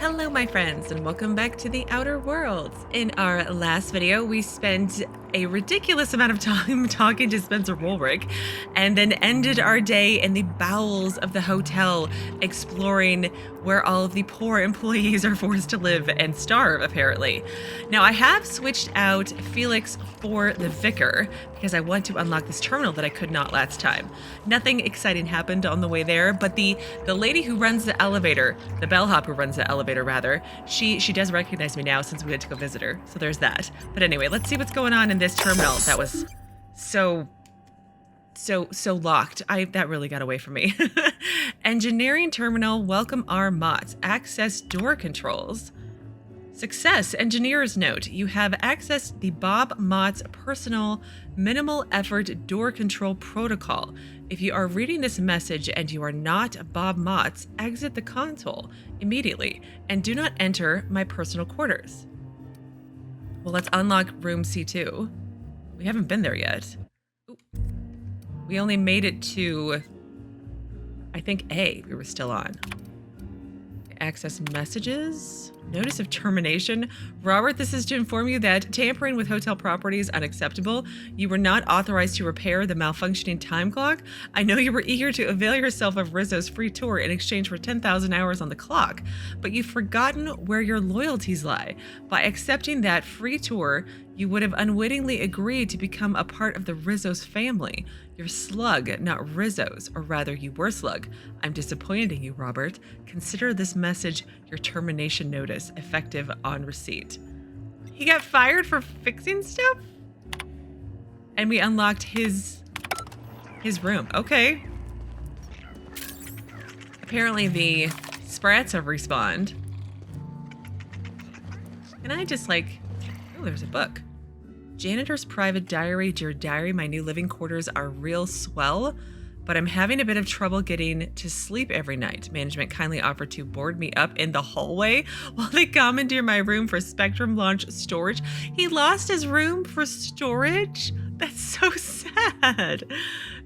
Hello my friends and welcome back to the Outer Worlds. In our last video we spent a ridiculous amount of time talking to Spencer Woolrick and then ended our day in the bowels of the hotel exploring where all of the poor employees are forced to live and starve apparently. Now I have switched out Felix for the Vicar because I want to unlock this terminal that I could not last time. Nothing exciting happened on the way there, but the lady who runs the elevator, the bellhop who runs the elevator rather, she does recognize me now since we had to go visit her. So there's that. But anyway, let's see what's going on in this terminal that was so locked. That really got away from me. Engineering terminal, welcome our mods. Access door controls. Success, engineer's note. You have accessed the Bob Mott's personal minimal effort door control protocol. If you are reading this message and you are not Bob Mott's, exit the console immediately and do not enter my personal quarters. Well, let's unlock room C2. We haven't been there yet. Ooh. We only made it to, I think A, we were still on. Access messages. Notice of termination. Robert, this is to inform you that tampering with hotel property is unacceptable. You were not authorized to repair the malfunctioning time clock. I know you were eager to avail yourself of Rizzo's free tour in exchange for 10,000 hours on the clock, but you've forgotten where your loyalties lie. By accepting that free tour, you would have unwittingly agreed to become a part of the Rizzo's family. You're Slug, not Rizzo's, or rather you were Slug. I'm disappointed in you, Robert. Consider this message your termination notice, effective on receipt. He got fired for fixing stuff? And we unlocked his room. Okay. Apparently the sprats have respawned. Can I just like... Oh, there's a book. Janitor's private diary. Dear diary, my new living quarters are real swell, but I'm having a bit of trouble getting to sleep every night. Management kindly offered to board me up in the hallway while they commandeer my room for Spectrum launch storage. He lost his room for storage? That's so sad.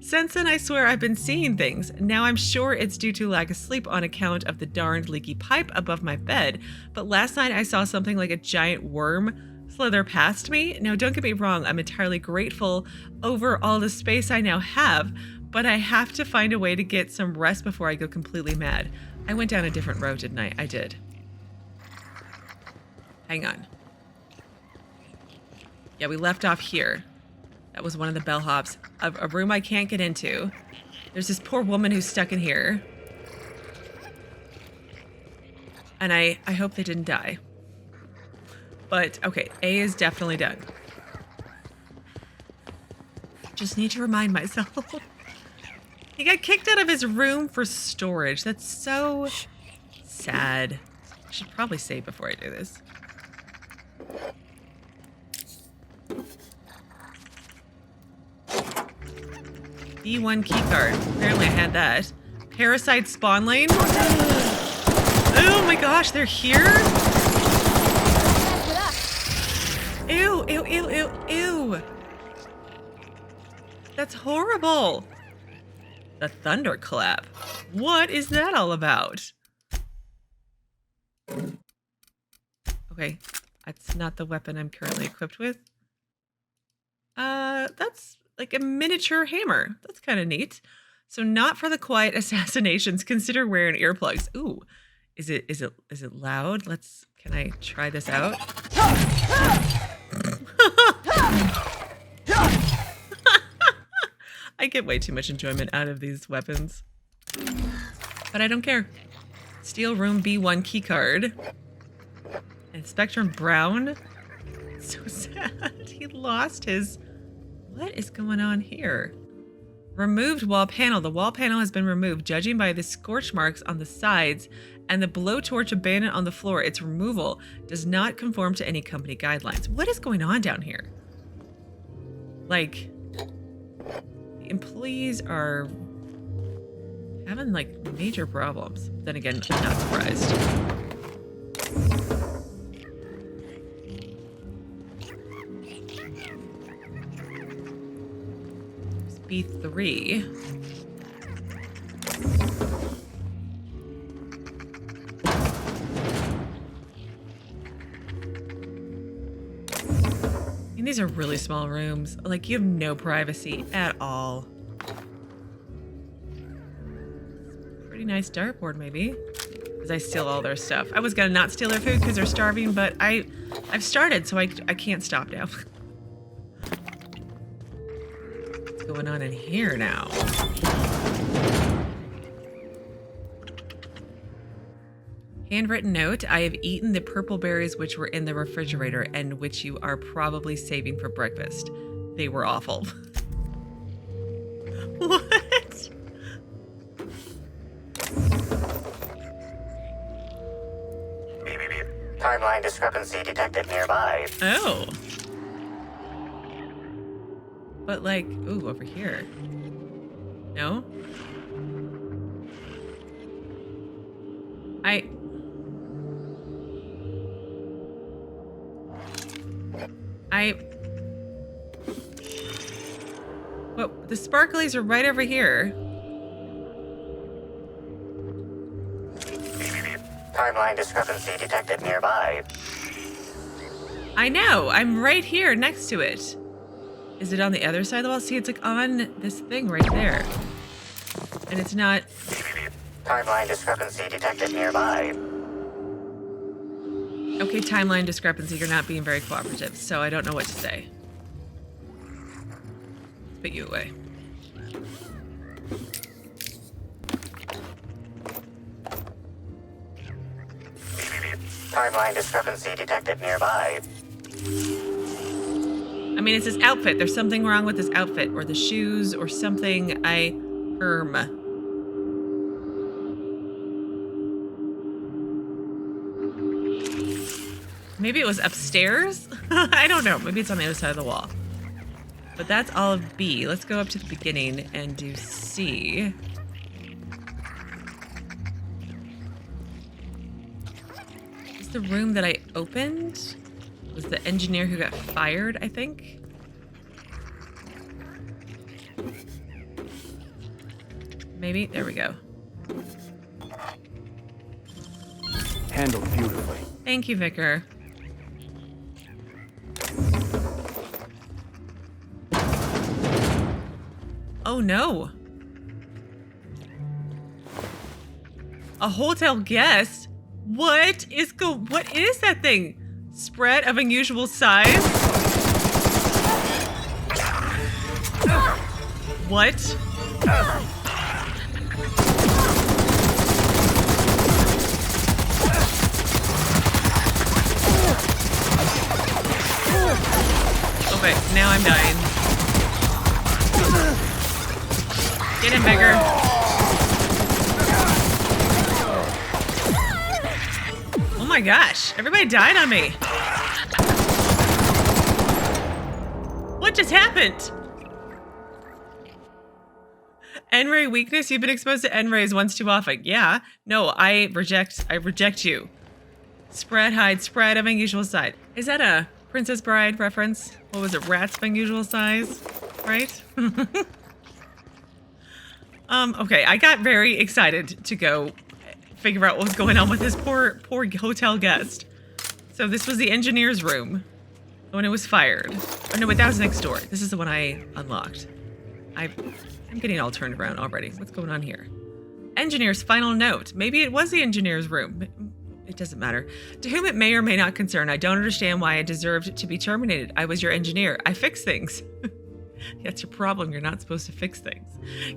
Since then, I swear I've been seeing things. Now I'm sure it's due to lack of sleep on account of the darned leaky pipe above my bed, but last night I saw something like a giant worm slither past me. Now, don't get me wrong, I'm entirely grateful over all the space I now have, but I have to find a way to get some rest before I go completely mad. I went down a different road, didn't I? I did. Hang on. Yeah, we left off here. That was one of the bellhops. A room I can't get into. There's this poor woman who's stuck in here. And I hope they didn't die. But, okay, A is definitely done. Just need to remind myself. He got kicked out of his room for storage. That's so sad. I should probably save before I do this. B1 keycard. Apparently I had that. Parasite spawn lane. Oh my gosh, they're here? Ew, ew, ew, ew, ew. That's horrible. The thunderclap. What is that all about? Okay, that's not the weapon I'm currently equipped with. That's like a miniature hammer. That's kind of neat. So not for the quiet assassinations. Consider wearing earplugs. Ooh, is it loud? Can I try this out? I get way too much enjoyment out of these weapons. But I don't care. Steel room B1 keycard. And Spectrum Brown. So sad. He lost his... What is going on here? Removed wall panel. The wall panel has been removed. Judging by the scorch marks on the sides and the blowtorch abandoned on the floor, its removal does not conform to any company guidelines. What is going on down here? Like, the employees are having like major problems. Then again, I'm not surprised. B3. these are really small rooms. Like, you have no privacy at all. Pretty nice dartboard, maybe. Because I steal all their stuff. I was gonna not steal their food because they're starving, but I've started, so I can't stop now. What's going on in here now? Handwritten note, I have eaten the purple berries which were in the refrigerator and which you are probably saving for breakfast. They were awful. What? Timeline discrepancy detected nearby. Oh. But like, ooh, over here. No? Well, the sparklies are right over here. Timeline discrepancy detected nearby. I know, I'm right here next to it. Is it on the other side of the wall? See, it's like on this thing right there. And it's not... Timeline discrepancy detected nearby. Okay, timeline discrepancy, you're not being very cooperative, so I don't know what to say. Put you away. Timeline discrepancy detected nearby. I mean, it's his outfit. There's something wrong with his outfit, or the shoes, or something. Maybe it was upstairs? I don't know. Maybe it's on the other side of the wall. But that's all of B. Let's go up to the beginning and do C. Is the room that I opened? Was the engineer who got fired, I think? Maybe? There we go. Handled beautifully. Thank you, Vicar. Oh no. A hotel guest? What is that thing? Spread of unusual size? What? Okay, now I'm dying. Get him, Vicar. Oh my gosh, everybody died on me. What just happened? N-ray weakness? You've been exposed to N-rays once too often. Yeah. No, I reject you. Spread, hide, spread of unusual size. Is that a Princess Bride reference? What was it? Rats of unusual size? Right? Okay, I got very excited to go figure out what was going on with this poor hotel guest. So this was the engineer's room when it was fired. Oh no, wait, that was next door. This is the one I unlocked. I'm getting all turned around already. What's going on here? Engineer's final note. Maybe it was the engineer's room. It doesn't matter. To whom it may or may not concern, I don't understand why I deserved to be terminated. I was your engineer. I fix things. That's your problem. You're not supposed to fix things.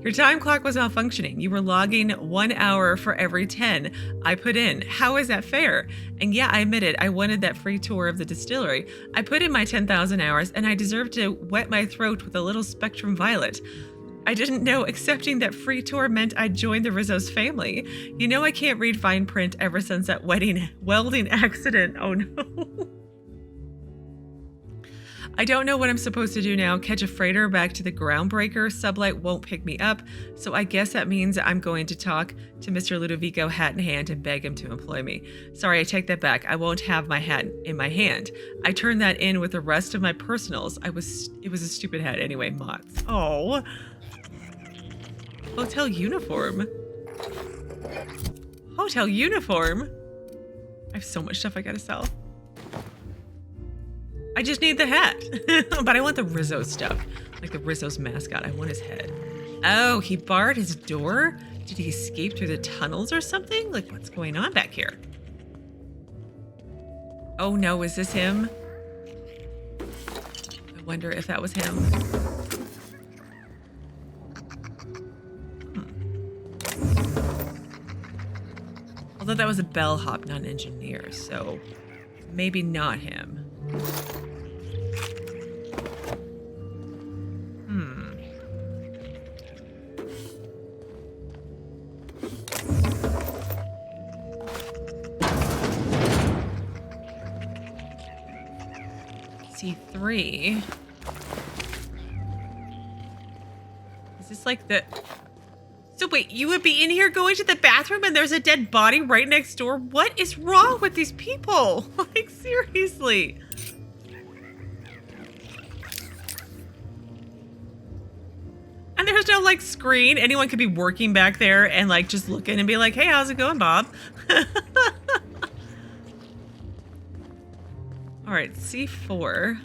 Your time clock was malfunctioning. You were logging 1 hour for every 10 I put in. How is that fair? And yeah, I admit it. I wanted that free tour of the distillery. I put in my 10,000 hours and I deserved to wet my throat with a little Spectrum Violet. I didn't know accepting that free tour meant I'd join the Rizzo's family. You know I can't read fine print ever since that welding accident. Oh no. I don't know what I'm supposed to do now. Catch a freighter back to the Groundbreaker. Sublight won't pick me up, so I guess that means I'm going to talk to Mr. Ludovico hat in hand and beg him to employ me. Sorry, I take that back. I won't have my hat in my hand. I turned that in with the rest of my personals. It was a stupid hat anyway, Mott's. Oh. Hotel uniform. Hotel uniform? I have so much stuff I gotta sell. I just need the hat. But I want the Rizzo stuff. Like the Rizzo's mascot. I want his head. Oh, he barred his door? Did he escape through the tunnels or something? Like, what's going on back here? Oh no, is this him? I wonder if that was him. Although that was a bellhop, not an engineer, so maybe not him. C3. Is this like the... So wait, you would be in here going to the bathroom and there's a dead body right next door? What is wrong with these people? Like, seriously. And there's no, like, screen. Anyone could be working back there and, like, just looking and be like, hey, how's it going, Bob? All right, C4.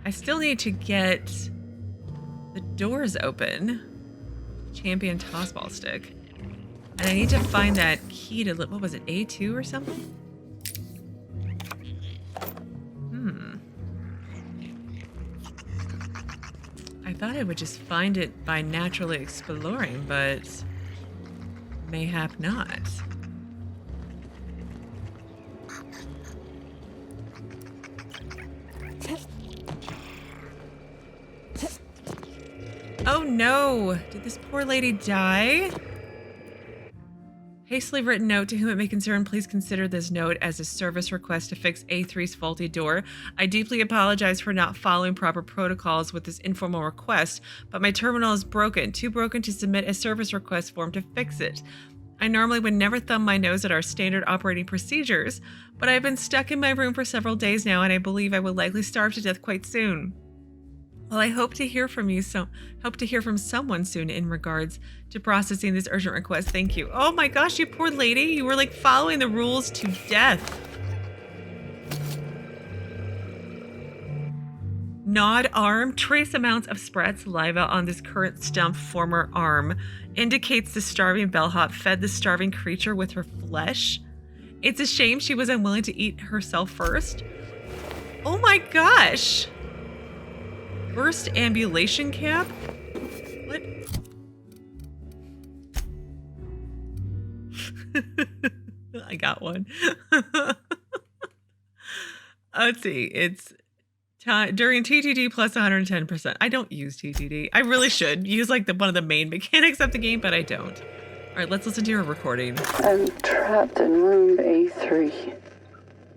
I still need to get the doors open. Champion tossball stick. And I need to find that key to, what was it, A2 or something? I thought I would just find it by naturally exploring, but mayhap not. Oh no! Did this poor lady die? Hastily written note, to whom it may concern, please consider this note as a service request to fix A3's faulty door. I deeply apologize for not following proper protocols with this informal request, but my terminal is broken, too broken to submit a service request form to fix it. I normally would never thumb my nose at our standard operating procedures, but I've been stuck in my room for several days now, and I believe I will likely starve to death quite soon. Well, I hope to hear from you. Hope to hear from someone soon in regards to processing this urgent request. Thank you. Oh my gosh, you poor lady. You were like following the rules to death. Gnawed arm. Trace amounts of spread saliva on this current stumped former arm indicates the starving bellhop fed the starving creature with her flesh. It's a shame she was unwilling to eat herself first. Oh my gosh. First ambulation cab? What? I got one. Let's see. It's during TTD plus 110%. I don't use TTD. I really should use like one of the main mechanics of the game, but I don't. All right, let's listen to your recording. I'm trapped in room A3.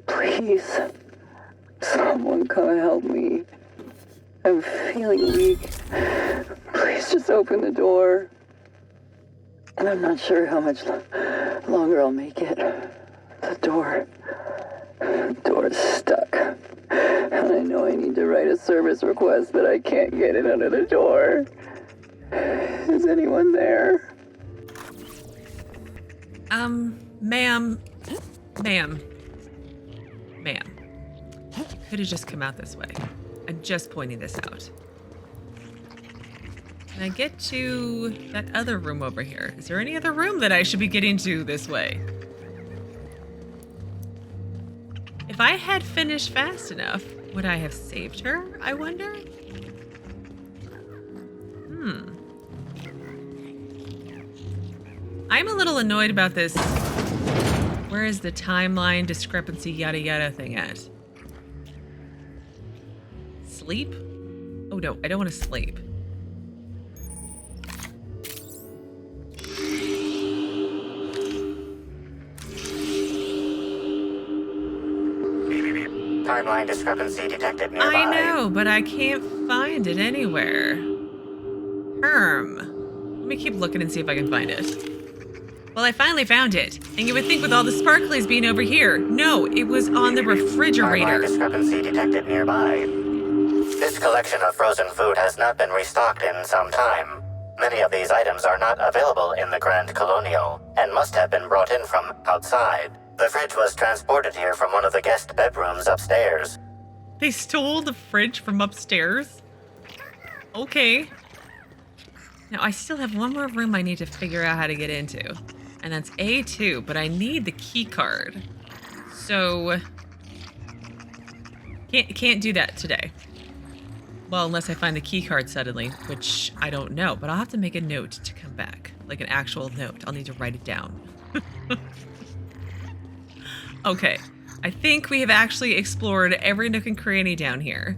Please, someone come help me. I'm feeling weak. Please just open the door. And I'm not sure how much longer I'll make it. The door is stuck. And I know I need to write a service request, but I can't get it under the door. Is anyone there? Ma'am. You could have just come out this way. I'm just pointing this out. Can I get to that other room over here? Is there any other room that I should be getting to this way? If I had finished fast enough, would I have saved her, I wonder? I'm a little annoyed about this. Where is the timeline discrepancy yada yada thing at? Sleep? Oh no, I don't want to sleep. Timeline discrepancy detected nearby. I know, but I can't find it anywhere. Let me keep looking and see if I can find it. Well, I finally found it. And you would think with all the sparklies being over here. No, it was on the refrigerator. Timeline discrepancy detected nearby. This collection of frozen food has not been restocked in some time. Many of these items are not available in the Grand Colonial and must have been brought in from outside. The fridge was transported here from one of the guest bedrooms upstairs. They stole the fridge from upstairs? Okay. Now, I still have one more room I need to figure out how to get into. And that's A2, but I need the key card. So... Can't do that today. Well, unless I find the key card suddenly, which I don't know. But I'll have to make a note to come back. Like an actual note. I'll need to write it down. Okay. I think we have actually explored every nook and cranny down here.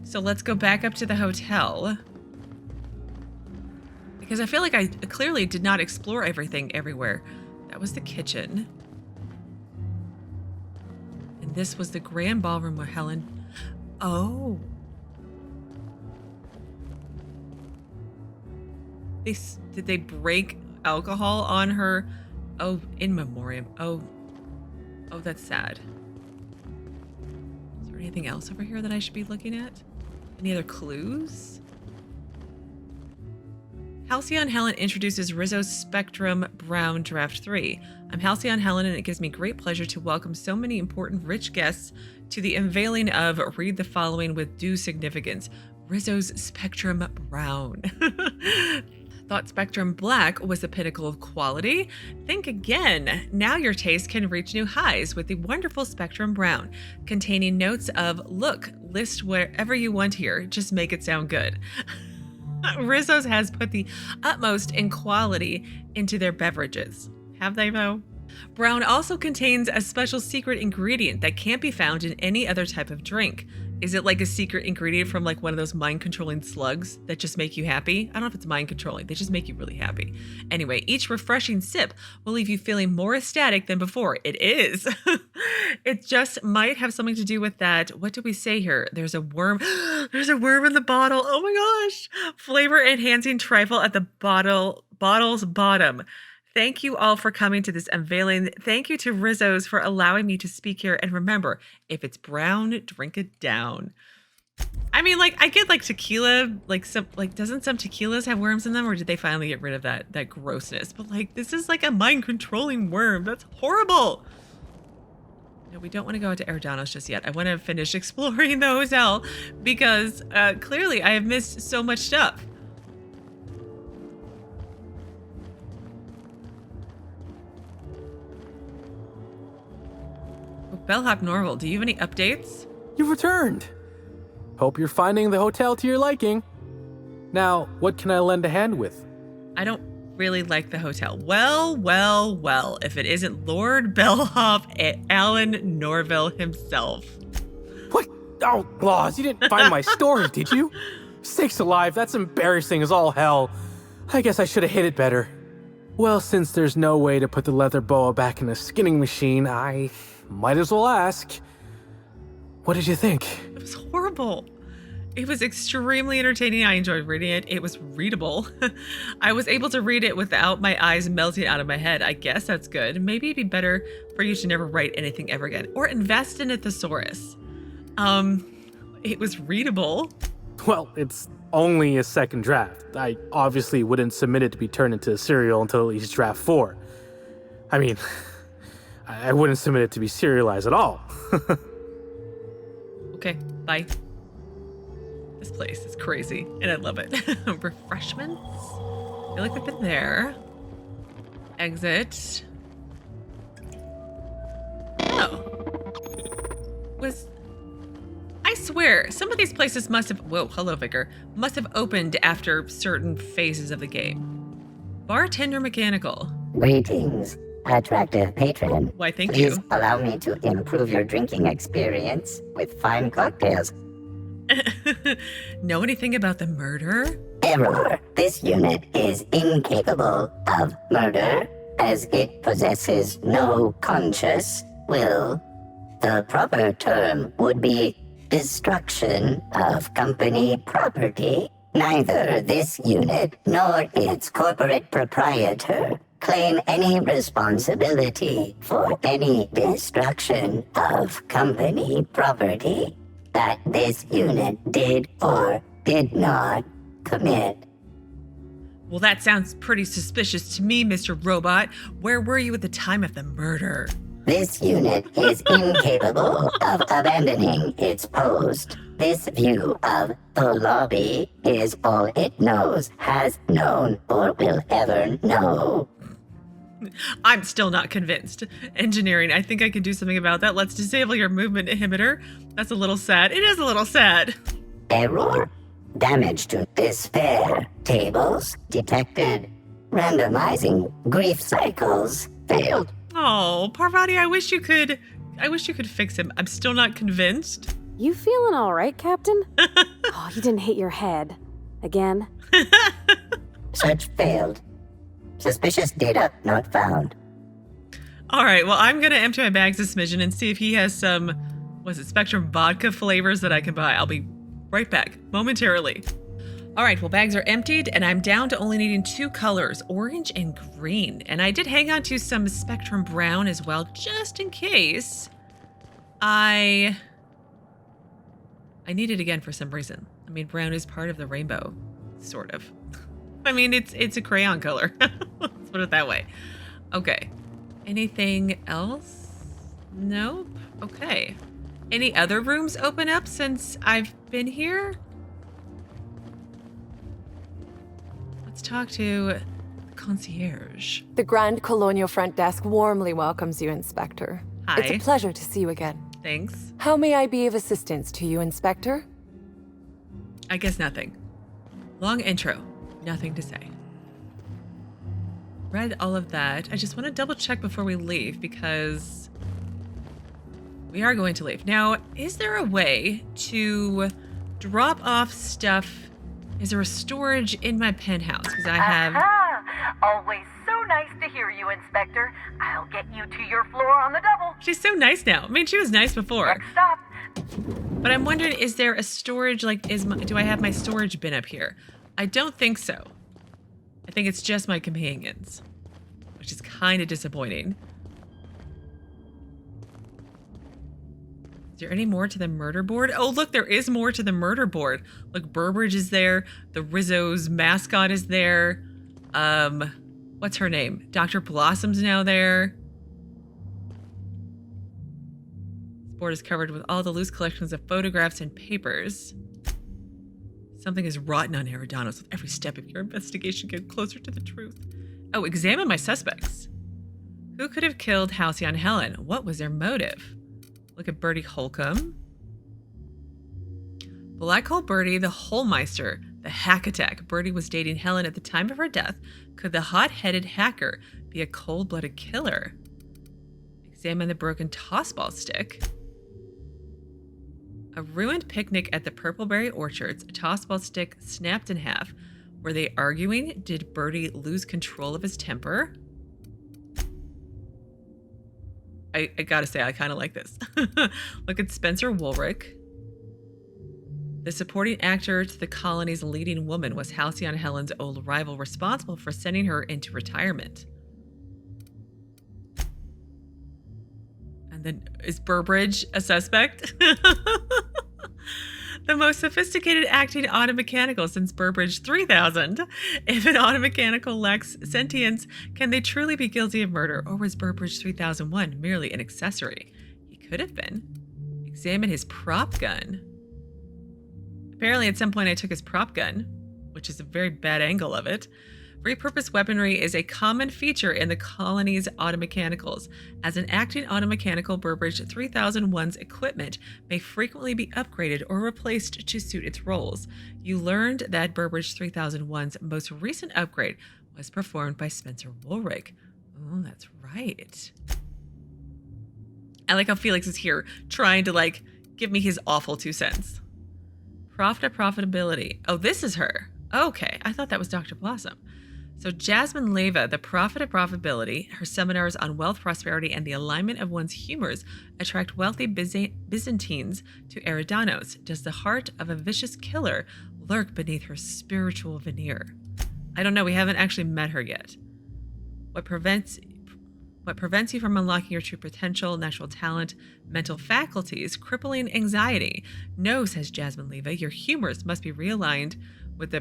So let's go back up to the hotel. Because I feel like I clearly did not explore everything everywhere. That was the kitchen. And this was the grand ballroom where Helen... Oh. Did they break alcohol on her? Oh, in memoriam. Oh, that's sad. Is there anything else over here that I should be looking at? Any other clues? Halcyon Helen introduces Rizzo's Spectrum Brown Draft 3. I'm Halcyon Helen, and it gives me great pleasure to welcome so many important rich guests to the unveiling of Read the Following with Due Significance, Rizzo's Spectrum Brown. Thought Spectrum Black was the pinnacle of quality? Think again. Now your taste can reach new highs with the wonderful Spectrum Brown, containing notes of, look, list whatever you want here, just make it sound good. Rizzo's has put the utmost in quality into their beverages. Have they, though? Brown also contains a special secret ingredient that can't be found in any other type of drink. Is it like a secret ingredient from like one of those mind-controlling slugs that just make you happy? I don't know if it's mind-controlling. They just make you really happy. Anyway, each refreshing sip will leave you feeling more ecstatic than before. It is. It just might have something to do with that. What do we say here? There's a worm. There's a worm in the bottle. Oh my gosh. Flavor-enhancing trifle at the bottle's bottom. Thank you all for coming to this unveiling. Thank you to Rizzo's for allowing me to speak here. And remember, if it's brown, drink it down. I mean, like, I get like tequila, doesn't some tequilas have worms in them, or did they finally get rid of that grossness? But like, this is like a mind-controlling worm. That's horrible. No, we don't want to go into Eridanos just yet. I want to finish exploring the hotel because clearly I have missed so much stuff. Bellhop Norval, do you have any updates? You've returned. Hope you're finding the hotel to your liking. Now, what can I lend a hand with? I don't really like the hotel. Well, if it isn't Lord Bellhop Alan Norville himself. What? Oh, Laws, you didn't find my story, did you? Sakes alive, that's embarrassing as all hell. I guess I should have hid it better. Well, since there's no way to put the leather boa back in the skinning machine, I might as well ask. What did you think? It was horrible. It was extremely entertaining. I enjoyed reading it. It was readable. I was able to read it without my eyes melting out of my head. I guess that's good. Maybe it'd be better for you to never write anything ever again. Or invest in a thesaurus. It was readable. Well, it's only a second draft. I obviously wouldn't submit it to be turned into a serial until at least draft 4. I mean, I wouldn't submit it to be serialized at all. Okay, bye. This place is crazy, and I love it. Refreshments? I feel like we've been there. Exit. Oh. I swear, some of these places must have... Whoa, hello, Vicar. Must have opened after certain phases of the game. Bartender Mechanical. Greetings, attractive patron. Why, thank Please you. allow me to improve your drinking experience with fine cocktails. Know anything about the murder? Error. This unit is incapable of murder, as it possesses no conscious will. The proper term would be destruction of company property. Neither this unit nor its corporate proprietor claim any responsibility for any destruction of company property that this unit did or did not commit. Well, that sounds pretty suspicious to me, Mr. Robot. Where were you at the time of the murder? This unit is incapable of abandoning its post. This view of the lobby is all it knows, has known, or will ever know. I'm still not convinced. Engineering, I think I can do something about that. Let's disable your movement inhibitor. That's a little sad. It is a little sad. Error. Damage to despair. Tables detected. Randomizing grief cycles. Failed. Oh, Parvati, I wish you could fix him. I'm still not convinced. You feeling all right, Captain? Oh, you didn't hit your head. Again? Search failed. Suspicious data not found. All right, well, I'm going to empty my bags of smidgen and see if he has some, Spectrum vodka flavors that I can buy. I'll be right back momentarily. All right, well, bags are emptied, and I'm down to only needing 2 colors, orange and green. And I did hang on to some Spectrum brown as well, just in case I need it again for some reason. I mean, brown is part of the rainbow, sort of. I mean, it's a crayon color. Let's put it that way. Okay. Anything else? Nope. Okay. Any other rooms open up since I've been here? Let's talk to the concierge. The Grand Colonial Front Desk warmly welcomes you, Inspector. Hi. It's a pleasure to see you again. Thanks. How may I be of assistance to you, Inspector? I guess nothing. Long intro. Nothing to say. Read all of that. I just want to double check before we leave because we are going to leave. Now, is there a way to drop off stuff? Is there a storage in my penthouse? Because I have... Always so nice to hear you, Inspector. I'll get you to your floor on the double. She's so nice now. I mean, she was nice before. Next stop. But I'm wondering, is there a storage, do I have my storage bin up here? I don't think so. I think it's just my companions, which is kind of disappointing. Is there any more to the murder board? Oh, look, there is more to the murder board. Look, Burbridge is there. The Rizzo's mascot is there. What's her name? Dr. Blossom's now there. This board is covered with all the loose collections of photographs and papers. Something is rotten on Eridanos with every step of your investigation getting closer to the truth. Oh, examine my suspects. Who could have killed Halcyon Helen? What was their motive? Look at Bertie Holcomb. Black Hole Bertie, the Holmeister, the hack attack. Bertie was dating Helen at the time of her death. Could the hot-headed hacker be a cold-blooded killer? Examine the broken tossball stick. A ruined picnic at the Purpleberry Orchards. A tossball stick snapped in half. Were they arguing? Did Bertie lose control of his temper? I gotta say, I kind of like this. Look at Spencer Woolrick. The supporting actor to the colony's leading woman was Halcyon Helen's old rival, responsible for sending her into retirement. And then, is Burbridge a suspect? The most sophisticated acting automechanical since Burbridge 3000. If an automechanical lacks sentience, can they truly be guilty of murder, or was Burbridge 3001 merely an accessory? He could have been. Examine his prop gun. Apparently at some point I took his prop gun, which is a very bad angle of it. Repurposed weaponry is a common feature in the colony's automechanicals. As an acting automechanical, Burbridge 3001's equipment may frequently be upgraded or replaced to suit its roles. You learned that Burbridge 3001's most recent upgrade was performed by Spencer Woolrick. Oh, that's right. I like how Felix is here trying to give me his awful 2 cents. Profitability. Oh, this is her. Okay, I thought that was Dr. Blossom. So Jasmine Leva, the prophet of profitability, her seminars on wealth, prosperity, and the alignment of one's humors attract wealthy Byzantines to Eridanos. Does the heart of a vicious killer lurk beneath her spiritual veneer? I don't know. We haven't actually met her yet. What prevents you from unlocking your true potential, natural talent, mental faculties, crippling anxiety? No, says Jasmine Leva, your humors must be realigned with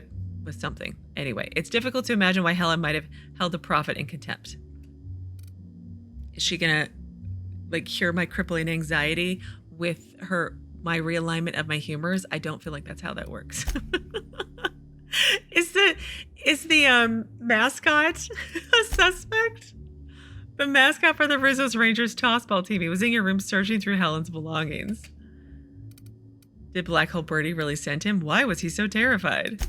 something. Anyway, it's difficult to imagine why Helen might have held the prophet in contempt. Is she gonna like cure my crippling anxiety with my realignment of my humors. I don't feel like that's how that works. Is the mascot a suspect? The mascot for the Rizzo's Rangers tossball team. He was in your room searching through Helen's belongings. Did Black Hole Birdie really send him? Why was he so terrified?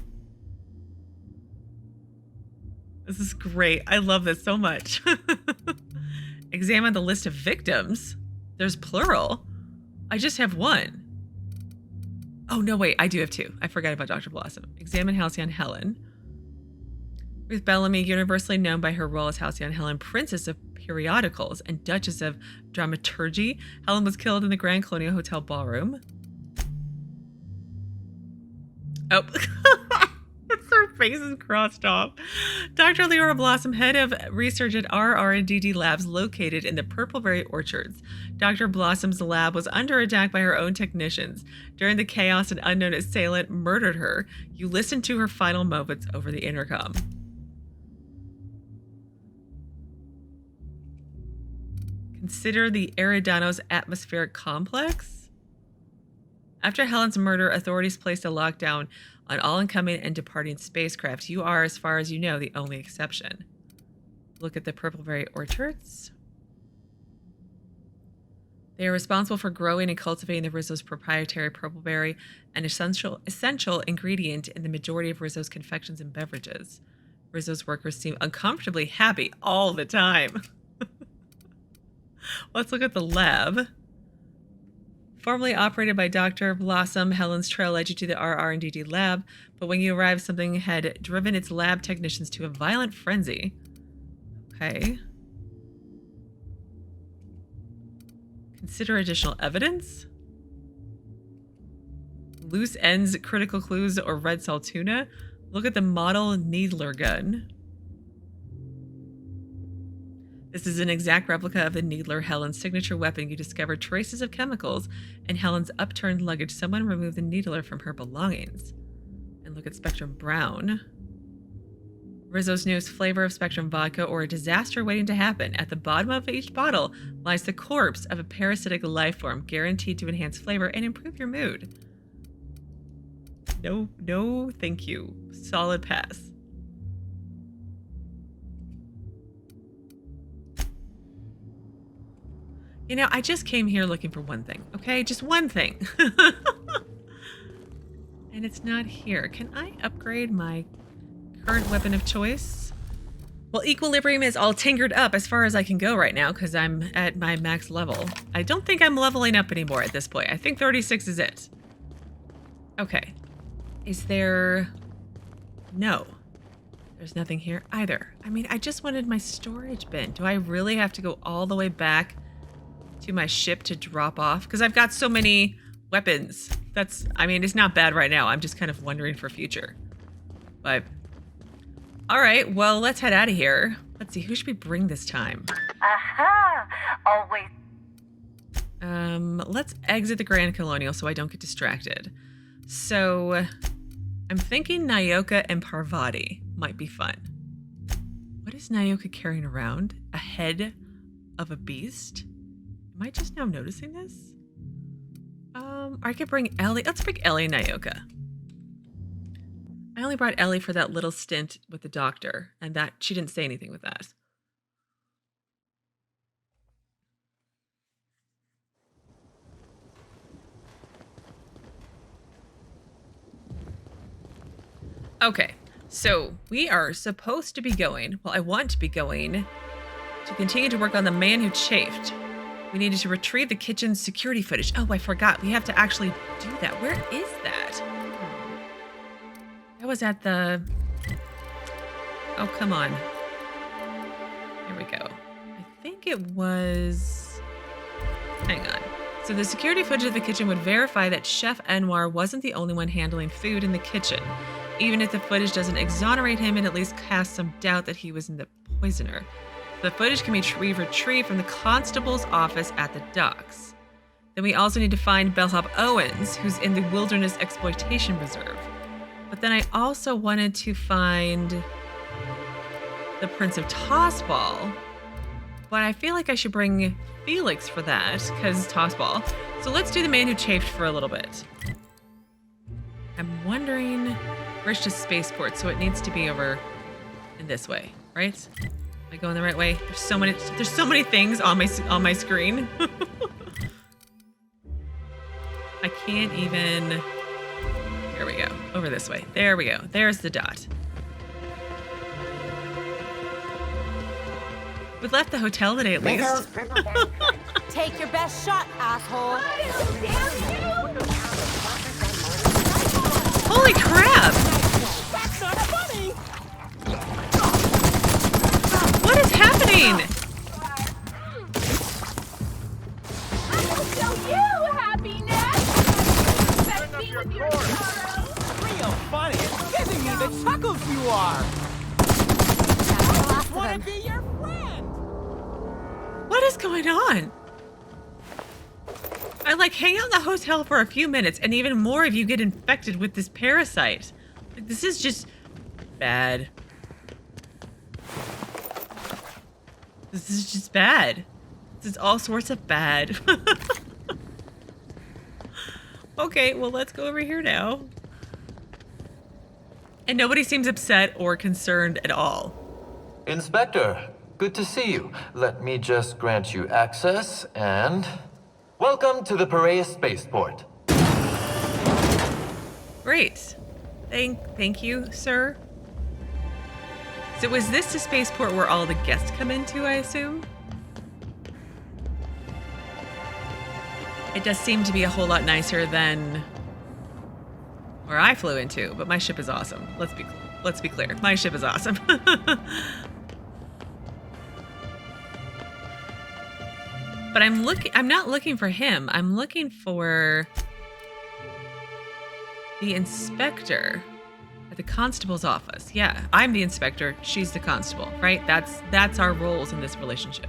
This is great. I love this so much. Examine the list of victims. There's plural. I just have one. Oh, no, wait. I do have two. I forgot about Dr. Blossom. Examine Halcyon Helen. Ruth Bellamy, universally known by her role as Halcyon Helen, Princess of Periodicals and Duchess of Dramaturgy. Helen was killed in the Grand Colonial Hotel ballroom. Oh. Her face is crossed off. Dr. Leora Blossom, head of research at RR&DD Labs located in the Purpleberry Orchards. Dr. Blossom's lab was under attack by her own technicians. During the chaos, an unknown assailant murdered her. You listened to her final moments over the intercom. Consider the Eridanos atmospheric complex. After Helen's murder, authorities placed a lockdown on all incoming and departing spacecraft. You are, as far as you know, the only exception. Look at the Purpleberry Orchards. They are responsible for growing and cultivating the Rizzo's proprietary purpleberry, an essential ingredient in the majority of Rizzo's confections and beverages. Rizzo's workers seem uncomfortably happy all the time. Let's look at the lab. Formerly operated by Dr. Blossom, Helen's trail led you to the RR&DD lab, but when you arrived, something had driven its lab technicians to a violent frenzy. Okay. Consider additional evidence. Loose ends, critical clues, or red saltuna. Look at the model needler gun. This is an exact replica of the needler, Helen's signature weapon. You discovered traces of chemicals in Helen's upturned luggage. Someone removed the needler from her belongings. And look at Spectrum Brown. Rizzo's newest flavor of Spectrum vodka, or a disaster waiting to happen. At the bottom of each bottle lies the corpse of a parasitic life form, guaranteed to enhance flavor and improve your mood. No, thank you. Solid pass. You know, I just came here looking for one thing, okay? Just one thing. And it's not here. Can I upgrade my current weapon of choice? Well, Equilibrium is all tinkered up as far as I can go right now because I'm at my max level. I don't think I'm leveling up anymore at this point. I think 36 is it. Okay. Is there... No. There's nothing here either. I mean, I just wanted my storage bin. Do I really have to go all the way back to my ship to drop off? Because I've got so many weapons. I mean, it's not bad right now. I'm just kind of wondering for future. But, all right, well, let's head out of here. Let's see, who should we bring this time? Aha! Always. Let's exit the Grand Colonial so I don't get distracted. So, I'm thinking Nyoka and Parvati might be fun. What is Nyoka carrying around? A head of a beast? Am I just now noticing this? I could bring Ellie. Let's bring Ellie and Nyoka. I only brought Ellie for that little stint with the doctor, and that she didn't say anything with that. Okay, so we are supposed to be going, well, I want to be going to continue to work on the Man Who Chafed. We needed to retrieve the kitchen's security footage. Oh, I forgot. We have to actually do that. Where is that? That was at the... Oh, come on. Here we go. I think it was... Hang on. So the security footage of the kitchen would verify that Chef Anwar wasn't the only one handling food in the kitchen. Even if the footage doesn't exonerate him, it at least casts some doubt that he was the poisoner. The footage can be retrieved from the constable's office at the docks. Then we also need to find Bellhop Owens, who's in the Wilderness Exploitation Reserve. But then I also wanted to find the Prince of Tossball, but I feel like I should bring Felix for that, because tossball. So let's do the Man Who Chafed for a little bit. I'm wondering, where's just spaceport, so it needs to be over in this way, right? Am I going the right way? There's so many things on my screen. I can't even. Here we go. Over this way. There we go. There's the dot. We left the hotel today, at least. Take your best shot, asshole. Holy crap! That's not funny! What is happening? Real funny. It's giving me the chuckles you are. I want to be your friend. What is going on? I like hang out in the hotel for a few minutes and even more if you get infected with this parasite. Like, this is just bad. This is just bad. This is all sorts of bad. Okay, well, let's go over here now. And nobody seems upset or concerned at all. Inspector, good to see you. Let me just grant you access and... Welcome to the Piraeus Spaceport. Great. Thank you, sir. So is this the spaceport where all the guests come into, I assume? It does seem to be a whole lot nicer than where I flew into, but my ship is awesome. Let's be clear. My ship is awesome. But I'm not looking for him. I'm looking for the inspector at the constable's office. Yeah, I'm the inspector, she's the constable, right? That's our roles in this relationship.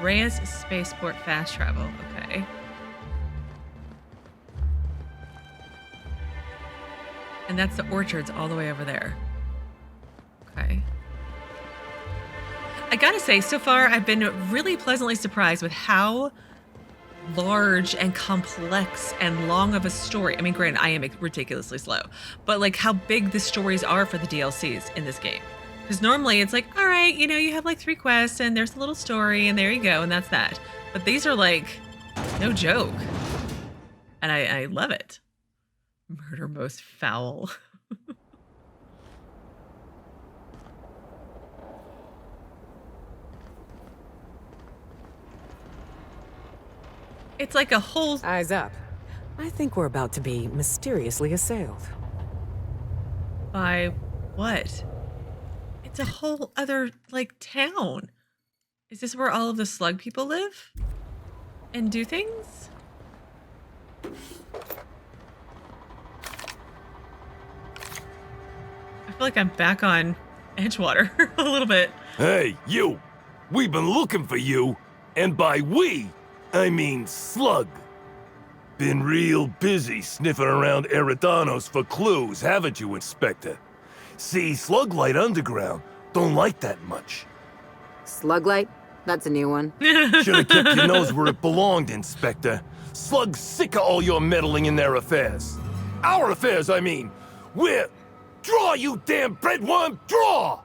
Reyes Spaceport Fast Travel, okay. And that's the orchards all the way over there. Okay. I gotta say, so far I've been really pleasantly surprised with how large and complex and long of a story. I mean, granted, I am ridiculously slow, but like how big the stories are for the DLCs in this game. Because normally it's like, all right, you know, you have like 3 quests and there's a little story and there you go and that's that. But these are like, no joke. And I love it. Murder most foul. It's like a whole... Eyes up. I think we're about to be mysteriously assailed. By what? It's a whole other, like, town. Is this where all of the slug people live? And do things? I feel like I'm back on Edgewater a little bit. Hey, you! We've been looking for you, and by we, I mean Slug. Been real busy sniffing around Eridanos for clues, haven't you, Inspector? See, Sluglight Underground don't like that much. Sluglight? That's a new one. Should've kept your nose where it belonged, Inspector. Slug's sick of all your meddling in their affairs. Our affairs, I mean. We're... Draw, you damn breadworm, draw!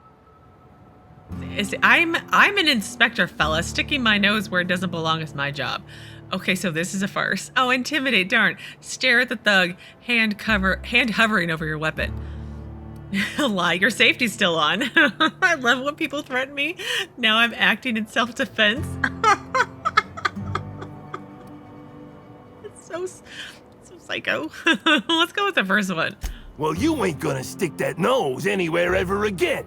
I'm an inspector, fella. Sticking my nose where it doesn't belong is my job. Okay, so this is a farce. Oh, intimidate, darn. Stare at the thug, hand hovering over your weapon. Lie, your safety's still on. I love when people threaten me. Now I'm acting in self-defense. It's so psycho. Let's go with the first one. Well, you ain't gonna stick that nose anywhere ever again.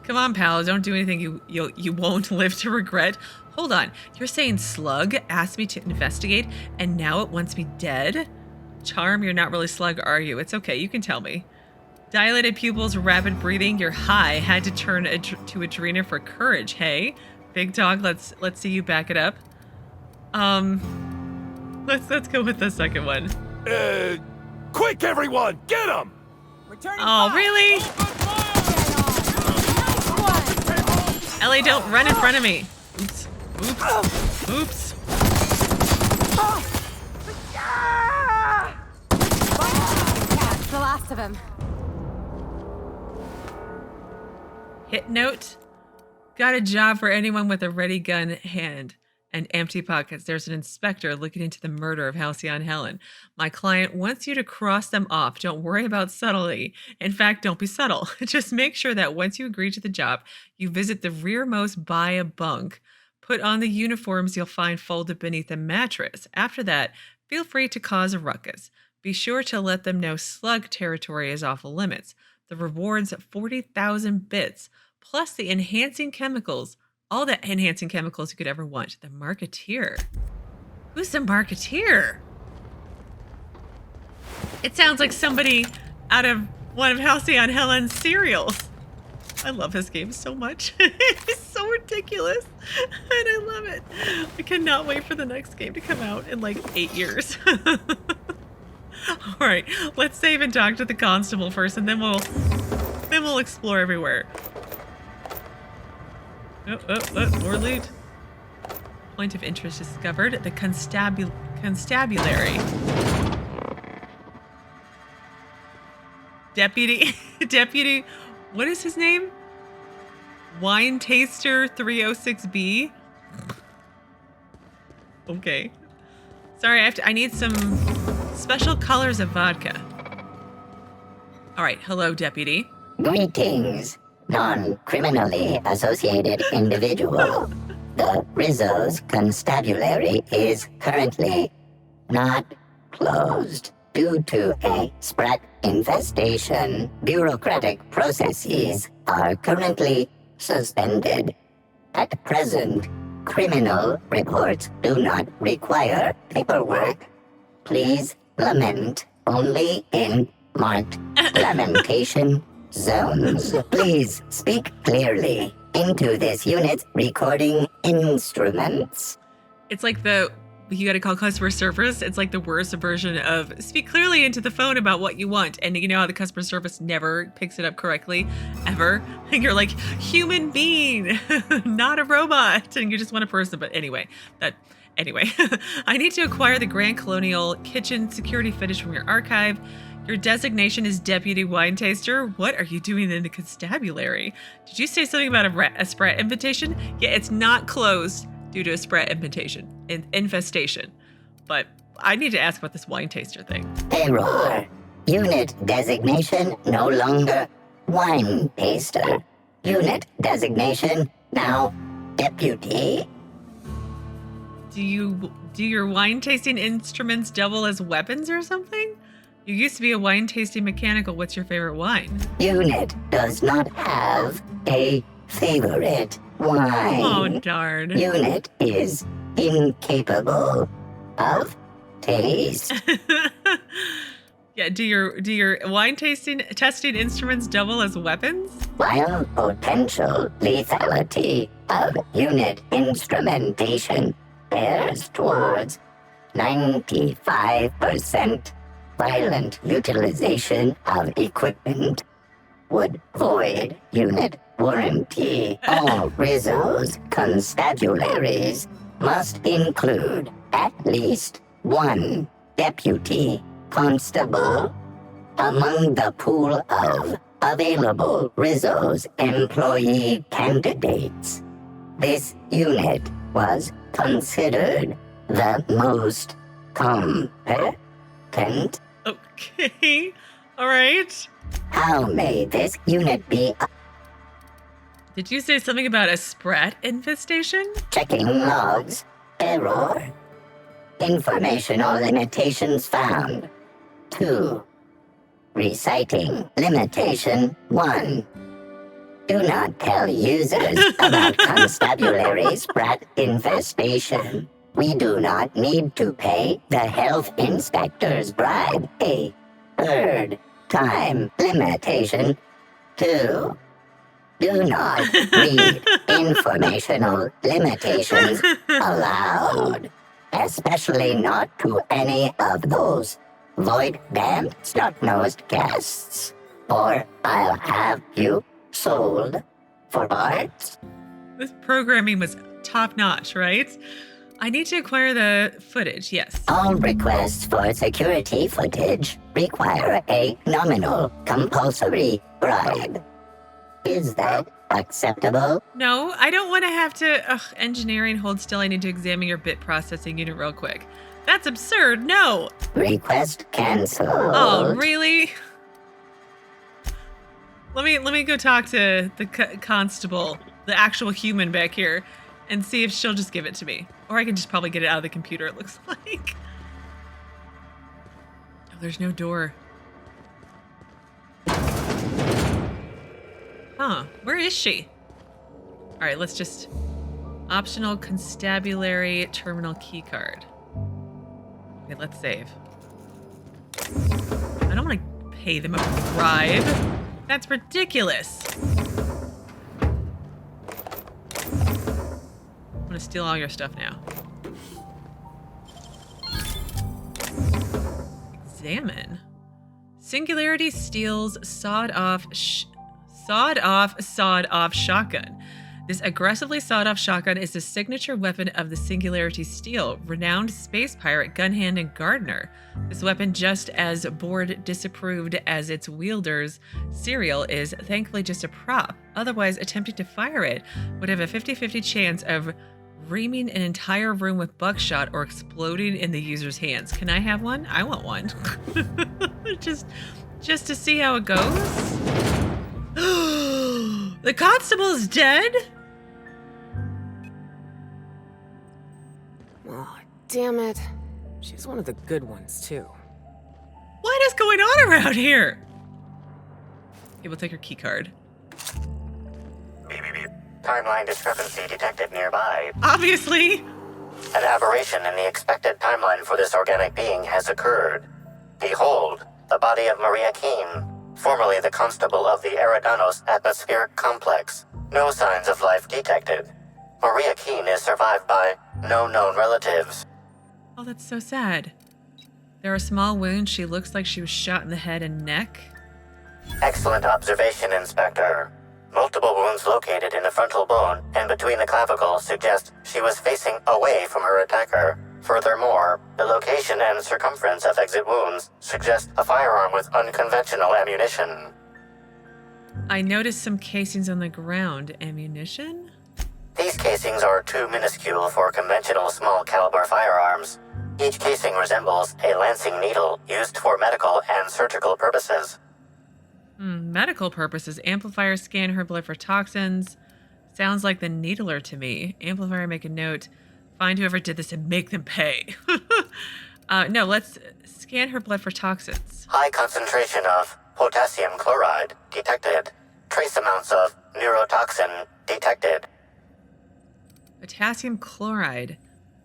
Come on, pal. Don't do anything you won't live to regret. Hold on. You're saying Slug asked me to investigate, and now it wants me dead? Charm, you're not really Slug, are you? It's okay. You can tell me. Dilated pupils, rapid breathing. You're high. Had to turn to Adrena for courage. Hey, big dog. Let's see you back it up. Let's go with the second one. Quick, everyone, get him! Oh, really? Ellie, don't run in front of me. Oops. Oops. Oops. That's the last of him. Hit note. Got a job for anyone with a ready gun hand and empty pockets. There's an inspector looking into the murder of Halcyon Helen. My client wants you to cross them off. Don't worry about subtlety. In fact, don't be subtle. Just make sure that once you agree to the job, you visit the rearmost Baya bunk. Put on the uniforms you'll find folded beneath the mattress. After that, feel free to cause a ruckus. Be sure to let them know slug territory is off limits. The reward's 40,000 bits, plus the enhancing chemicals. All the enhancing chemicals you could ever want. The Marketeer. Who's the Marketeer? It sounds like somebody out of one of Halcyon Helen's serials. I love this game so much. It's so ridiculous. And I love it. I cannot wait for the next game to come out in like 8 years. All right, let's save and talk to the constable first, and then we'll explore everywhere. More loot. Point of interest discovered. The Constabulary. Deputy, what is his name? Wine Taster 306B? Okay. Sorry, I need some special colors of vodka. All right, hello, Deputy. Greetings, non-criminally associated individual. The Rizzo's Constabulary is currently not closed due to a sprat infestation. Bureaucratic processes are currently suspended. At present, criminal reports do not require paperwork. Please lament only in marked lamentation zones. Please speak clearly into this unit's recording instruments. It's like you gotta call customer service. It's like the worst version of speak clearly into the phone about what you want. And you know how the customer service never picks it up correctly, ever. And you're like, human being, not a robot. And you just want a person. But anyway, I need to acquire the Grand Colonial Kitchen security footage from your archive. Your designation is Deputy Wine Taster. What are you doing in the Constabulary? Did you say something about a sprat invitation? Yeah, it's not closed due to a sprat infestation. But I need to ask about this wine taster thing. Error. Unit designation no longer wine taster. Unit designation now deputy. Do your wine tasting instruments double as weapons or something? You used to be a wine tasting mechanical. What's your favorite wine? Unit does not have a favorite wine. Oh, darn. Unit is incapable of taste. Yeah, do your wine testing instruments double as weapons? While potential lethality of unit instrumentation bears towards 95%, violent utilization of equipment would void unit warranty. All Rizzo's constabularies must include at least one deputy constable among the pool of available Rizzo's employee candidates. This unit was considered the most competent. Okay, all right. How may this unit be? Did you say something about a sprat infestation? Checking logs. Error. Informational limitations found. 2. Reciting limitation 1. Do not tell users about constabulary sprat infestation. We do not need to pay the health inspector's bribe a third time. Limitation 2. Do not read informational limitations aloud, especially not to any of those void-damned snot-nosed guests, or I'll have you sold for parts. This programming was top-notch, right? I need to acquire the footage, yes. All requests for security footage require a nominal compulsory bribe. Is that acceptable? No, I don't want to have to... engineering, hold still. I need to examine your bit processing unit real quick. That's absurd. No. Request canceled. Oh, really? Let me go talk to the constable, the actual human back here, and see if she'll just give it to me. Or I can just probably get it out of the computer, it looks like. Oh, there's no door. Huh, where is she? All right, let's just... Optional constabulary terminal keycard. Okay, let's save. I don't want to pay them a bribe. That's ridiculous. I'm gonna steal all your stuff now. Examine. Singularity steals sawed-off shotgun. This aggressively sawed-off shotgun is the signature weapon of the Singularity Steel, renowned space pirate Gunhand and Gardner. This weapon, just as board disapproved as its wielder's serial, is thankfully just a prop. Otherwise, attempting to fire it would have a 50-50 chance of reaming an entire room with buckshot or exploding in the user's hands. Can I have one? I want one. just to see how it goes. The constable is dead? Oh, damn it. She's one of the good ones, too. What is going on around here? Okay, we'll take her key card. Timeline discrepancy detected nearby. Obviously. An aberration in the expected timeline for this organic being has occurred. Behold, the body of Maria Keene, formerly the constable of the Eridanos atmospheric complex. No signs of life detected. Maria Keene is survived by no known relatives. Oh, that's so sad. There are small wounds. She looks like she was shot in the head and neck. Excellent observation, Inspector. Multiple wounds located in the frontal bone and between the clavicles suggest she was facing away from her attacker. Furthermore, the location and circumference of exit wounds suggest a firearm with unconventional ammunition. I noticed some casings on the ground. Ammunition? These casings are too minuscule for conventional small caliber firearms. Each casing resembles a lancing needle used for medical and surgical purposes. Medical purposes. Amplifier, scan her blood for toxins. Sounds like the needler to me. Amplifier, make a note. Find whoever did this and make them pay. No, let's scan her blood for toxins. High concentration of potassium chloride detected. Trace amounts of neurotoxin detected. Potassium chloride.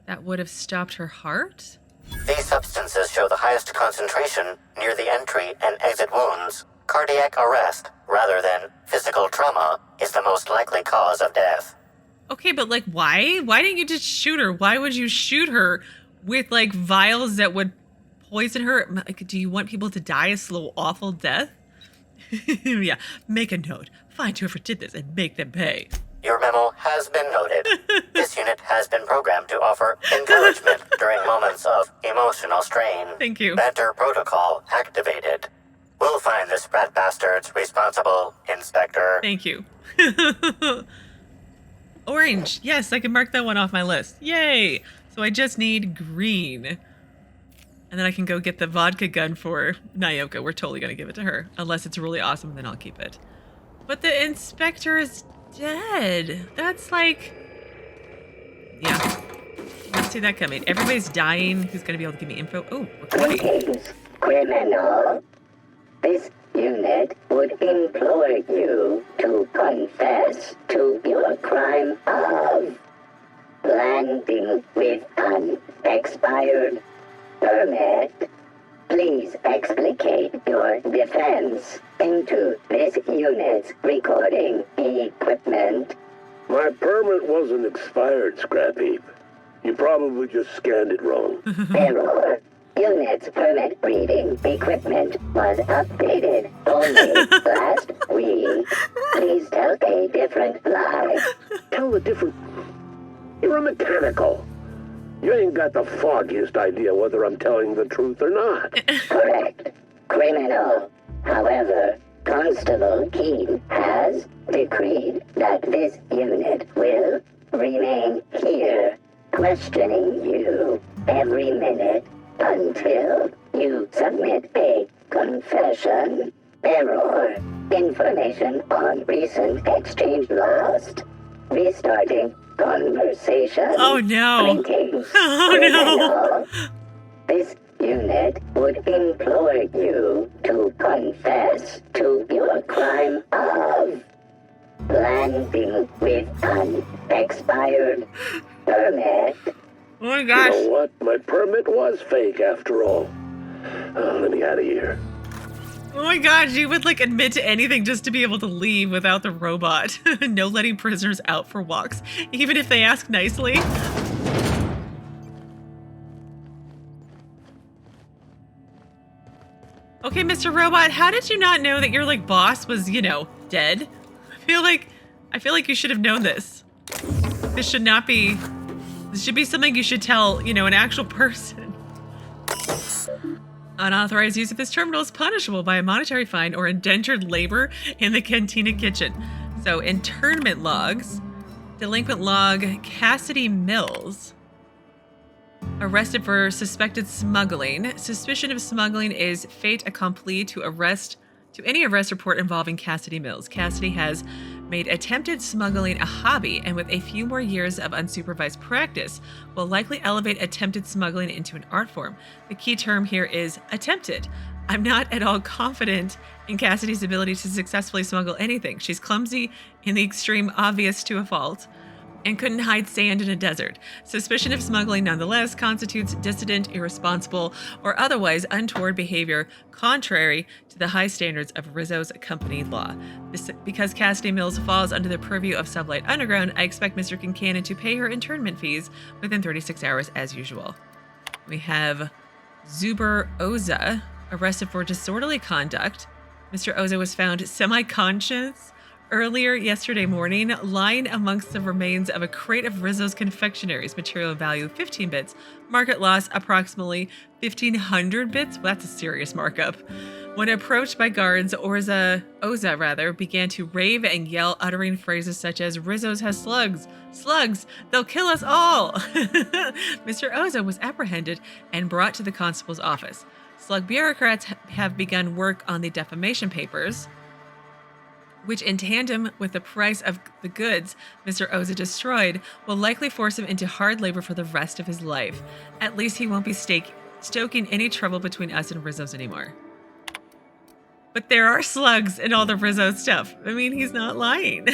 That would have stopped her heart? These substances show the highest concentration near the entry and exit wounds. Cardiac arrest, rather than physical trauma, is the most likely cause of death. Okay, but like, why? Why didn't you just shoot her? Why would you shoot her with like vials that would poison her? Like, do you want people to die a slow, awful death? Yeah, make a note. Find whoever did this and make them pay. Your memo has been noted. This unit has been programmed to offer encouragement during moments of emotional strain. Thank you. Banter protocol activated. We'll find this rat bastard's responsible, Inspector. Thank you. Orange. Yes, I can mark that one off my list. Yay! So I just need green. And then I can go get the vodka gun for Nyoka. We're totally going to give it to her. Unless it's really awesome, then I'll keep it. But the inspector is dead. That's like... Yeah. Let's see that coming. Everybody's dying. Who's going to be able to give me info? Oh, recording. Greetings, criminal. This unit would implore you to confess to your crime of landing with an expired permit. Please explicate your defense into this unit's recording equipment. My permit wasn't expired, Scrappy. You probably just scanned it wrong. Error. Unit's permit reading equipment was updated only last week. Please tell a different lie. Tell all the different... You're a mechanical. You ain't got the foggiest idea whether I'm telling the truth or not. Correct. Criminal. However, Constable Keene has decreed that this unit will remain here, questioning you every minute until you submit a confession. Error. Information on recent exchange lost. Restarting conversation. Oh no. Greetings. Oh no. This unit would implore you to confess to your crime of landing with an expired permit. Oh my gosh. You know what? My permit was fake after all. Let me out of here. Oh my god, you would like admit to anything just to be able to leave without the robot. No letting prisoners out for walks, even if they ask nicely. Okay, Mr. Robot, how did you not know that your like boss was, you know, dead? I feel like you should have known this. This should be something you should tell, you know, an actual person. Unauthorized use of this terminal is punishable by a monetary fine or indentured labor in the cantina kitchen. So, internment logs. Delinquent log, Cassidy Mills. Arrested for suspected smuggling. Suspicion of smuggling is fait accompli to any arrest report involving Cassidy Mills. Cassidy has made attempted smuggling a hobby, and with a few more years of unsupervised practice, will likely elevate attempted smuggling into an art form. The key term here is attempted. I'm not at all confident in Cassidy's ability to successfully smuggle anything. She's clumsy in the extreme, obvious to a fault, and couldn't hide sand in a desert. Suspicion of smuggling nonetheless constitutes dissident, irresponsible, or otherwise untoward behavior contrary to the high standards of Rizzo's company law. Because Cassidy Mills falls under the purview of Sublight Underground, I expect Mr. Kincannon to pay her internment fees within 36 hours as usual. We have Zuber Oza, arrested for disorderly conduct. Mr. Oza was found semi-conscious earlier yesterday morning, lying amongst the remains of a crate of Rizzo's confectionaries, material value 15 bits, market loss approximately 1,500 bits. Well, that's a serious markup. When approached by guards, Oza began to rave and yell, uttering phrases such as, "Rizzo's has slugs! Slugs! They'll kill us all!" Mr. Oza was apprehended and brought to the constable's office. Slug bureaucrats have begun work on the defamation papers, which in tandem with the price of the goods Mr. Oza destroyed, will likely force him into hard labor for the rest of his life. At least he won't be stoking any trouble between us and Rizzo's anymore. But there are slugs in all the Rizzo stuff. I mean, he's not lying.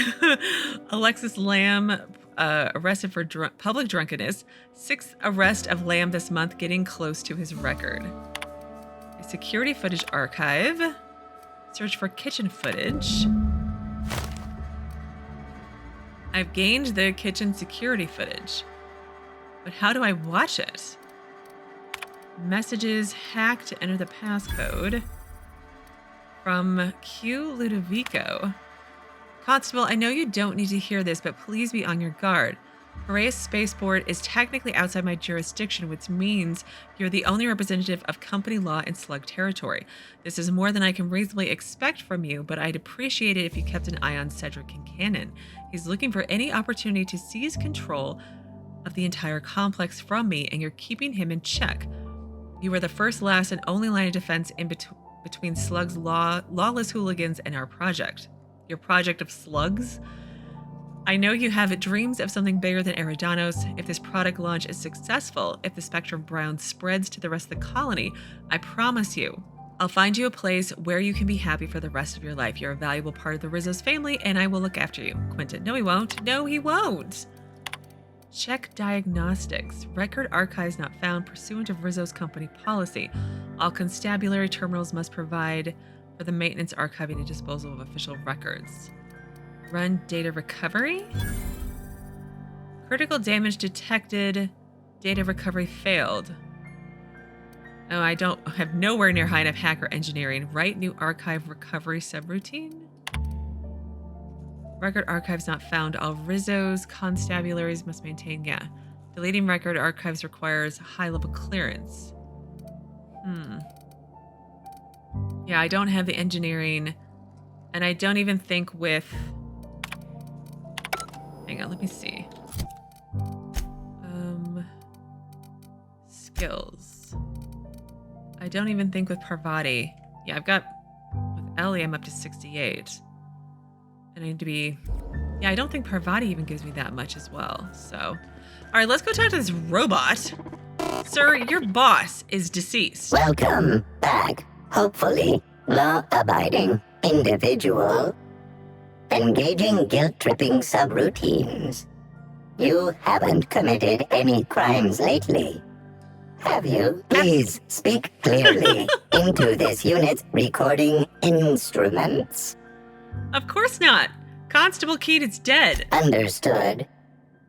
Alexis Lamb, arrested for public drunkenness. 6th arrest of Lamb this month, getting close to his record. A security footage archive. Search for kitchen footage. I've gained the kitchen security footage, but how do I watch it? Messages, hack to enter the passcode. From Q Ludovico. Constable, I know you don't need to hear this, but please be on your guard. Piraeus Spaceport is technically outside my jurisdiction, which means you're the only representative of company law in Slug territory. This is more than I can reasonably expect from you, but I'd appreciate it if you kept an eye on Sedrick Kincannon. He's looking for any opportunity to seize control of the entire complex from me, and you're keeping him in check. You are the first, last, and only line of defense in between Slug's lawless hooligans and our project. Your project of slugs? I know you have dreams of something bigger than Eridanos. If this product launch is successful, if the spectrum of brown spreads to the rest of the colony, I promise you, I'll find you a place where you can be happy for the rest of your life. You're a valuable part of the Rizzo's family, and I will look after you. Quentin, no he won't. No he won't. Check diagnostics. Record archives not found pursuant of Rizzo's company policy. All constabulary terminals must provide for the maintenance, archiving, and disposal of official records. Run data recovery. Critical damage detected. Data recovery failed. Oh, I have nowhere near high enough hacker engineering. Write new archive recovery subroutine. Record archives not found. All Rizzos, constabularies must maintain. Yeah. Deleting record archives requires high-level clearance. Yeah, I don't have the engineering. And I don't even think with... Hang on, let me see. Skills. I don't even think with Parvati. Yeah, I've got... With Ellie, I'm up to 68. And I need to be... Yeah, I don't think Parvati even gives me that much as well, so... Alright, let's go talk to this robot. Sir, your boss is deceased. Welcome back. Hopefully, law-abiding individual. Engaging guilt-tripping subroutines. You haven't committed any crimes lately, have you? Please speak clearly into this unit's recording instruments. Of course not. Constable Keaton's dead. Understood.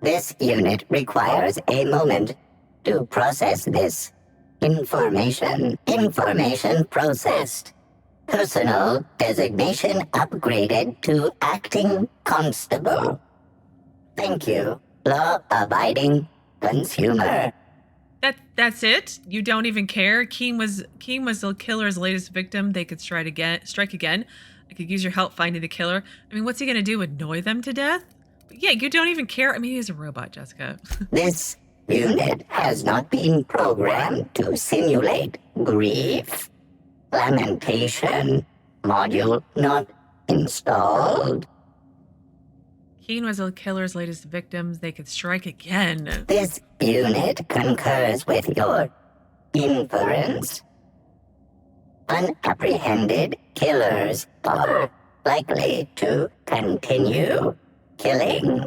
This unit requires a moment to process this information. Information processed. Personal designation upgraded to acting constable. Thank you, law-abiding consumer. That's it? You don't even care? Keen was the killer's latest victim. They could strike again. I could use your help finding the killer. I mean, what's he gonna do? Annoy them to death? But yeah, you don't even care. I mean, he's a robot, Jessica. This unit has not been programmed to simulate grief. Lamentation. Module not installed. Keen was the killer's latest victims. They could strike again. This unit concurs with your inference. Unapprehended killers are likely to continue killing.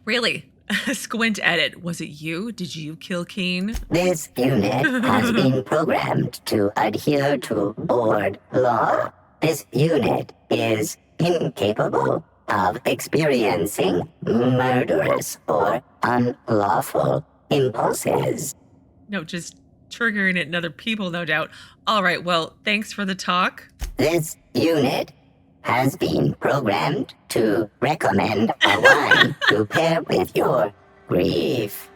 Really? Squint edit. Was it you? Did you kill Keen? This unit has been programmed to adhere to board law. This unit is incapable of experiencing murderous or unlawful impulses. No, just triggering it in other people, no doubt. All right, well, thanks for the talk. This unit has been programmed to recommend a wine to pair with your grief.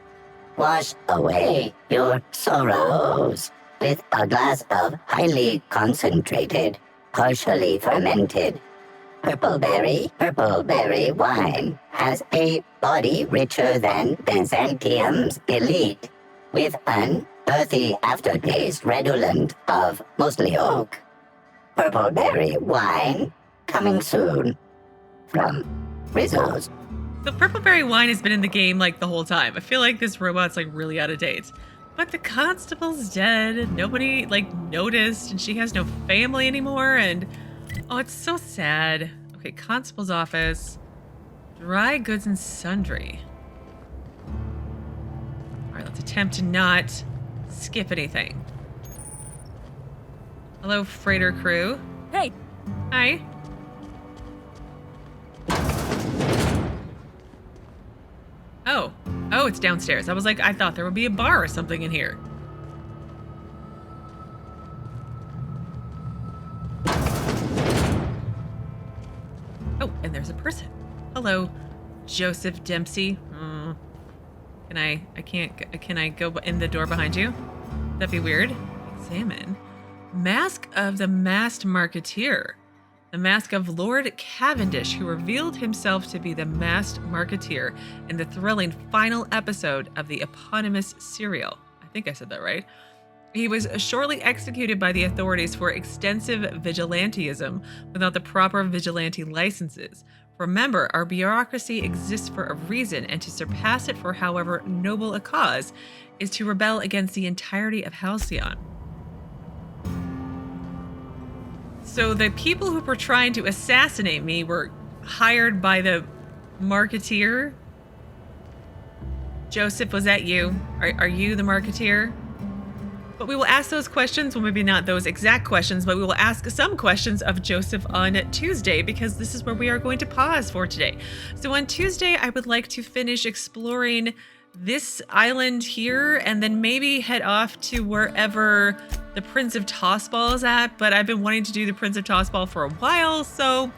Wash away your sorrows with a glass of highly concentrated, partially fermented purple-berry wine. Has a body richer than Byzantium's elite, with an earthy aftertaste redolent of mostly oak. Purple-berry wine coming soon from Rizzo's. The purple-berry wine has been in the game like the whole time. I feel like this robot's like really out of date. But the constable's dead. Nobody like noticed, and she has no family anymore. And oh, it's so sad. Okay, constable's office, dry goods and sundry. All right, let's attempt to not skip anything. Hello, freighter crew. Hey. Hi. Oh, it's downstairs. I was like, I thought there would be a bar or something in here. Oh, and there's a person. Hello, Joseph Dempsey. Can I go in the door behind you? That'd be weird. Examine. Mask of the Masked Marketeer. The mask of Lord Cavendish, who revealed himself to be the Masked Marketeer in the thrilling final episode of the eponymous serial. I think I said that right. He was shortly executed by the authorities for extensive vigilantism without the proper vigilante licenses. Remember, our bureaucracy exists for a reason, and to surpass it for however noble a cause is to rebel against the entirety of Halcyon. So the people who were trying to assassinate me were hired by the Marketeer? Joseph, was that you? Are you the Marketeer? But we will ask those questions, well, maybe not those exact questions, but we will ask some questions of Joseph on Tuesday, because this is where we are going to pause for today. So on Tuesday, I would like to finish exploring this island here and then maybe head off to wherever the Prince of Tossball is at, but I've been wanting to do the Prince of Tossball for a while, so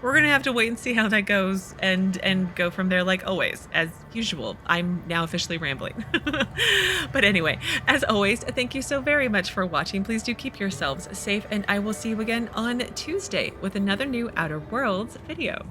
we're gonna have to wait and see how that goes and go from there like always. As usual, I'm now officially rambling. But anyway, as always, thank you so very much for watching. Please do keep yourselves safe, and I will see you again on Tuesday with another new Outer Worlds video.